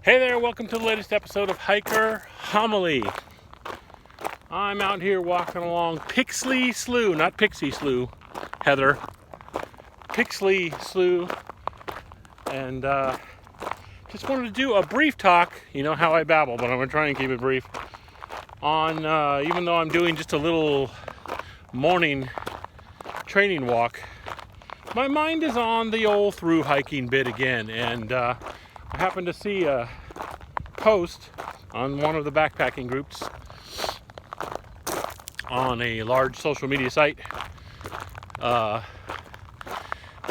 Hey there, welcome to the latest episode of Hiker Homily. I'm out here walking along Pixley Slough, not Pixie Slough, Heather. Pixley Slough, and just wanted to do a brief talk. You know how I babble, but I'm going to try and keep it brief. On, even though I'm doing just a little morning training walk, my mind is on the old through hiking bit again, and I happened to see a post on one of the backpacking groups on a large social media site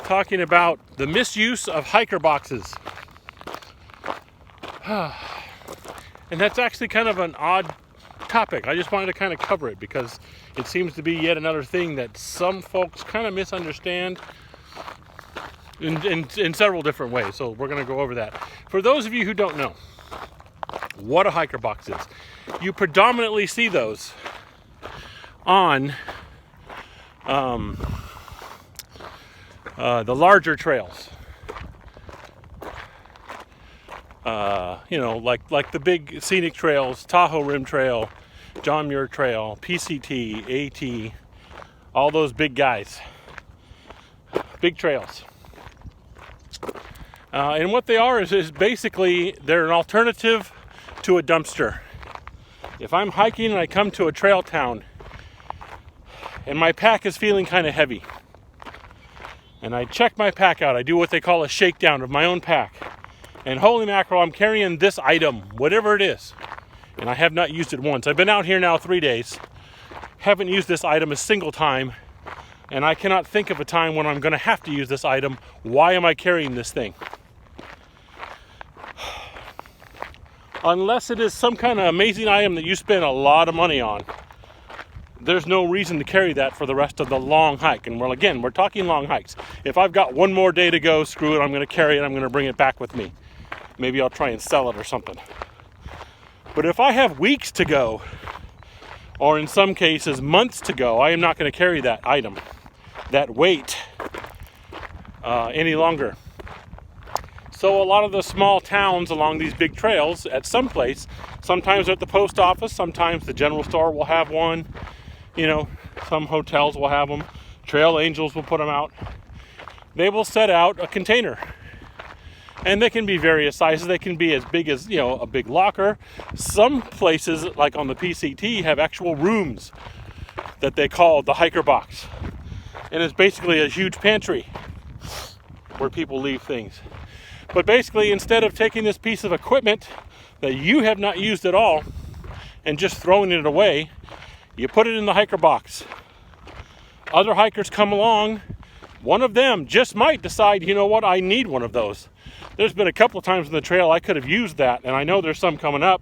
talking about the misuse of hiker boxes. And that's actually kind of an odd topic. I just wanted to kind of cover it because it seems to be yet another thing that some folks kind of misunderstand in several different ways. So we're going to go over that. For those of you who don't know what a hiker box is, you predominantly see those on the larger trails. Like the big scenic trails, Tahoe Rim Trail, John Muir Trail, PCT, AT, all those big guys, big trails. And what they are is basically they're an alternative to a dumpster. If I'm hiking and I come to a trail town and my pack is feeling kind of heavy, and I check my pack out, I do what they call a shakedown of my own pack, and holy mackerel, I'm carrying this item, whatever it is, and I have not used it once. I've been out here now 3 days, haven't used this item a single time, and I cannot think of a time when I'm going to have to use this item. Why am I carrying this thing? Unless it is some kind of amazing item that you spend a lot of money on, there's no reason to carry that for the rest of the long hike. And we're talking long hikes. If I've got one more day to go, screw it, I'm going to carry it, I'm going to bring it back with me. Maybe I'll try and sell it or something. But if I have weeks to go, or in some cases months to go, I am not going to carry that item, that weight, any longer. So a lot of the small towns along these big trails, at some place, sometimes at the post office, sometimes the general store will have one, some hotels will have them, Trail Angels will put them out. They will set out a container. And they can be various sizes. They can be as big as, a big locker. Some places, like on the PCT, have actual rooms that they call the hiker box. And it's basically a huge pantry where people leave things. But basically, instead of taking this piece of equipment that you have not used at all and just throwing it away, you put it in the hiker box. Other hikers come along. One of them just might decide, I need one of those. There's been a couple of times on the trail I could have used that, and I know there's some coming up.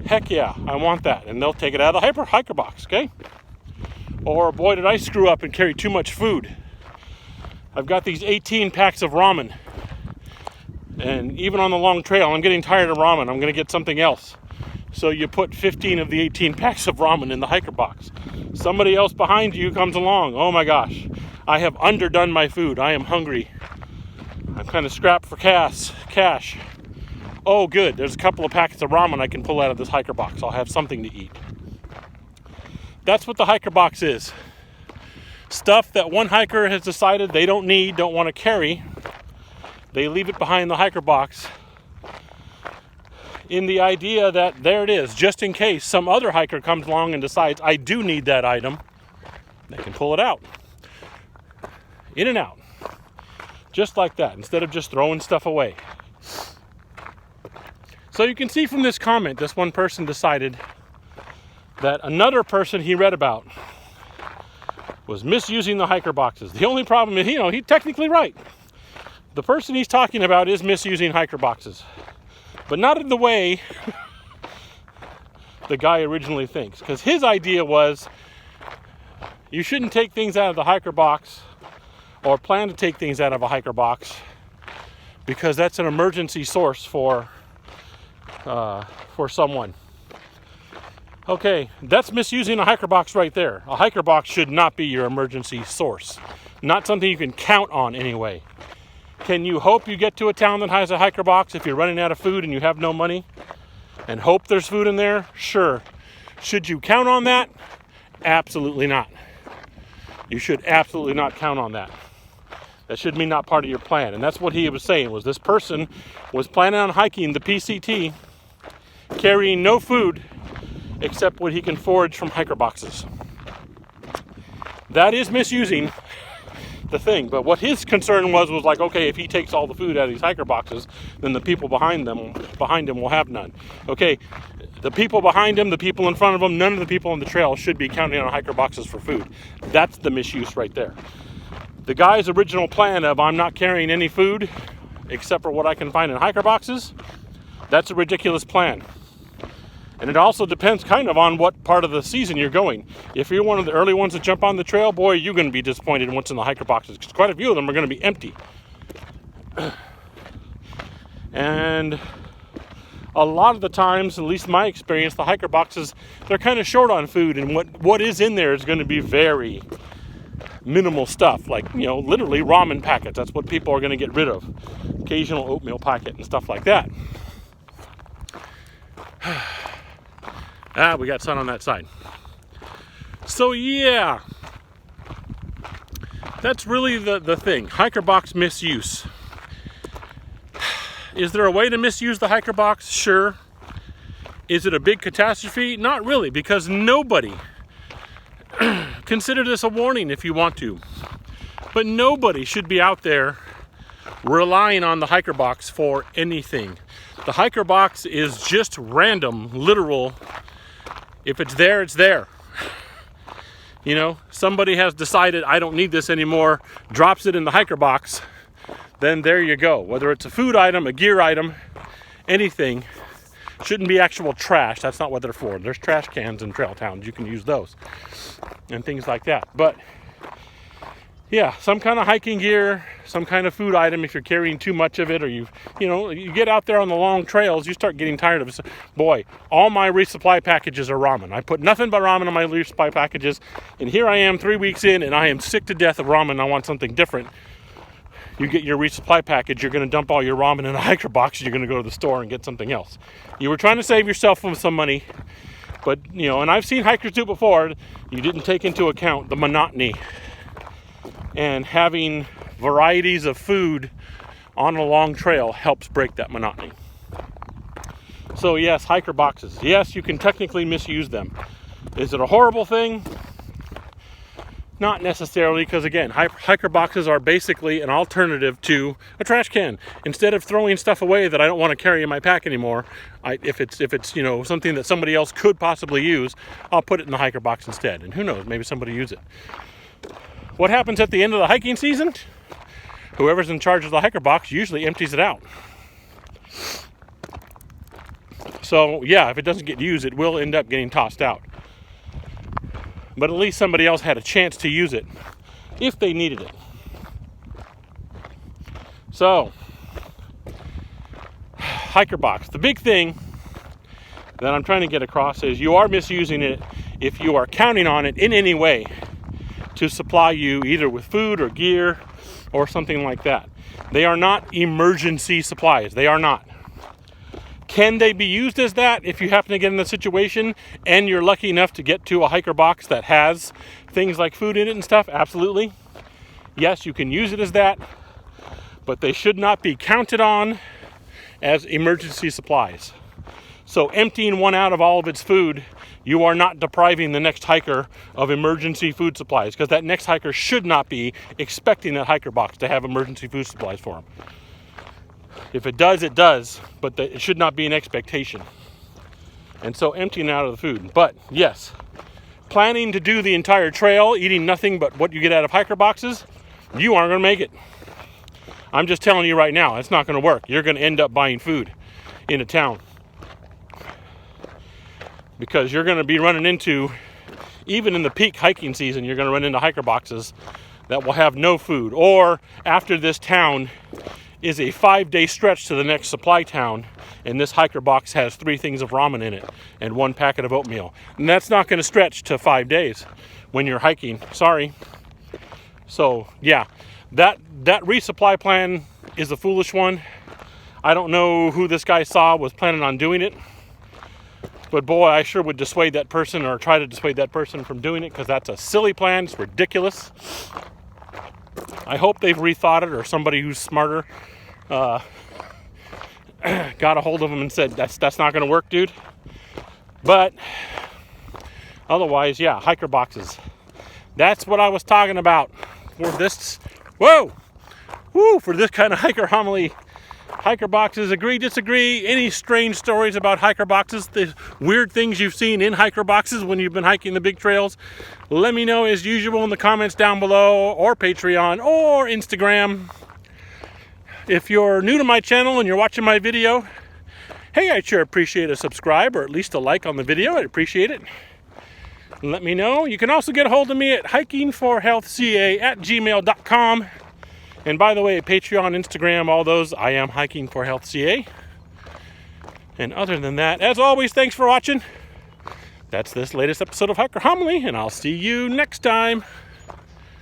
Heck yeah, I want that. And they'll take it out of the hiker box, okay? Or, boy, did I screw up and carry too much food. I've got these 18 packs of ramen. And even on the long trail, I'm getting tired of ramen. I'm going to get something else. So you put 15 of the 18 packs of ramen in the hiker box. Somebody else behind you comes along. Oh my gosh, I have underdone my food. I am hungry. I'm kind of strapped for cash. Oh good, there's a couple of packets of ramen I can pull out of this hiker box. I'll have something to eat. That's what the hiker box is. Stuff that one hiker has decided they don't want to carry. They leave it behind the hiker box in the idea that there it is, just in case some other hiker comes along and decides, I do need that item, they can pull it out. In and out. Just like that, instead of just throwing stuff away. So you can see from this comment, this one person decided that another person he read about was misusing the hiker boxes. The only problem is, he's technically right. The person he's talking about is misusing hiker boxes, but not in the way the guy originally thinks. Because his idea was you shouldn't take things out of the hiker box or plan to take things out of a hiker box because that's an emergency source for someone. Okay, that's misusing a hiker box right there. A hiker box should not be your emergency source. Not something you can count on anyway. Can you hope you get to a town that has a hiker box if you're running out of food and you have no money? And hope there's food in there? Sure. Should you count on that? Absolutely not. You should absolutely not count on that. That should be not part of your plan. And that's what he was saying, was this person was planning on hiking the PCT, carrying no food except what he can forage from hiker boxes. That is misusing the thing. But what his concern was like, okay, if he takes all the food out of these hiker boxes, then the people behind him will have none. Okay, the people behind him, the people in front of him, none of the people on the trail should be counting on hiker boxes for food. That's the misuse right there. The guy's original plan of I'm not carrying any food except for what I can find in hiker boxes, that's a ridiculous plan. And it also depends kind of on what part of the season you're going. If you're one of the early ones that jump on the trail, boy, you're going to be disappointed in what's in the hiker boxes, because quite a few of them are going to be empty. And a lot of the times, at least my experience, the hiker boxes, they're kind of short on food, and what is in there is going to be very minimal stuff, like, literally ramen packets. That's what people are going to get rid of. Occasional oatmeal packet and stuff like that. We got sun on that side. So yeah, that's really the thing. Hiker box misuse. Is there a way to misuse the hiker box? Sure. Is it a big catastrophe? Not really, because nobody, consider this a warning if you want to, but nobody should be out there relying on the hiker box for anything. The hiker box is just random, literal. If it's there, it's there. Somebody has decided I don't need this anymore, drops it in the hiker box, then there you go. Whether it's a food item, a gear item, anything, shouldn't be actual trash. That's not what they're for. There's trash cans in trail towns. You can use those and things like that. But yeah, some kind of hiking gear, some kind of food item, if you're carrying too much of it, or you get out there on the long trails, you start getting tired of it. Boy, all my resupply packages are ramen. I put nothing but ramen in my resupply packages, and here I am 3 weeks in, and I am sick to death of ramen. I want something different. You get your resupply package, you're going to dump all your ramen in a hiker box, and you're going to go to the store and get something else. You were trying to save yourself some money, but, and I've seen hikers do it before, you didn't take into account the monotony. And having varieties of food on a long trail helps break that monotony. So yes, hiker boxes. Yes, you can technically misuse them. Is it a horrible thing? Not necessarily, because again, hiker boxes are basically an alternative to a trash can. Instead of throwing stuff away that I don't want to carry in my pack anymore, if it's something that somebody else could possibly use, I'll put it in the hiker box instead. And who knows, maybe somebody use it. What happens at the end of the hiking season? Whoever's in charge of the hiker box usually empties it out. So yeah, if it doesn't get used, it will end up getting tossed out. But at least somebody else had a chance to use it if they needed it. So, hiker box. The big thing that I'm trying to get across is you are misusing it if you are counting on it in any way to supply you either with food or gear or something like that. They are not emergency supplies. They are not. Can they be used as that if you happen to get in the situation and you're lucky enough to get to a hiker box that has things like food in it and stuff? Absolutely. Yes, you can use it as that, but they should not be counted on as emergency supplies. So emptying one out of all of its food, you are not depriving the next hiker of emergency food supplies, because that next hiker should not be expecting that hiker box to have emergency food supplies for them. If it does, it does, but it should not be an expectation. And so emptying out of the food. But yes, planning to do the entire trail, eating nothing but what you get out of hiker boxes, you aren't going to make it. I'm just telling you right now, it's not going to work. You're going to end up buying food in a town, because you're going to be running into, even in the peak hiking season, you're going to run into hiker boxes that will have no food. Or after this town is a 5-day stretch to the next supply town, and this hiker box has 3 things of ramen in it and 1 packet of oatmeal. And that's not going to stretch to 5 days when you're hiking. Sorry. So yeah, that resupply plan is a foolish one. I don't know who this guy saw was planning on doing it. But boy, I sure would dissuade that person, or try to dissuade that person from doing it, because that's a silly plan. It's ridiculous. I hope they've rethought it, or somebody who's smarter got a hold of them and said, that's not going to work, dude. But otherwise, yeah, hiker boxes. That's what I was talking about for this. Whoa! Woo! For this kind of hiker homily. Hiker boxes, agree, disagree, any strange stories about hiker boxes, the weird things you've seen in hiker boxes when you've been hiking the big trails, let me know as usual in the comments down below, or Patreon, or Instagram. If you're new to my channel and you're watching my video, hey, I'd sure appreciate a subscribe, or at least a like on the video. I'd appreciate it. Let me know. You can also get a hold of me at hikingforhealthca@gmail.com. And by the way, Patreon, Instagram, all those, I am Hiking for Health CA. And other than that, as always, thanks for watching. That's this latest episode of Hiker Homily, and I'll see you next time.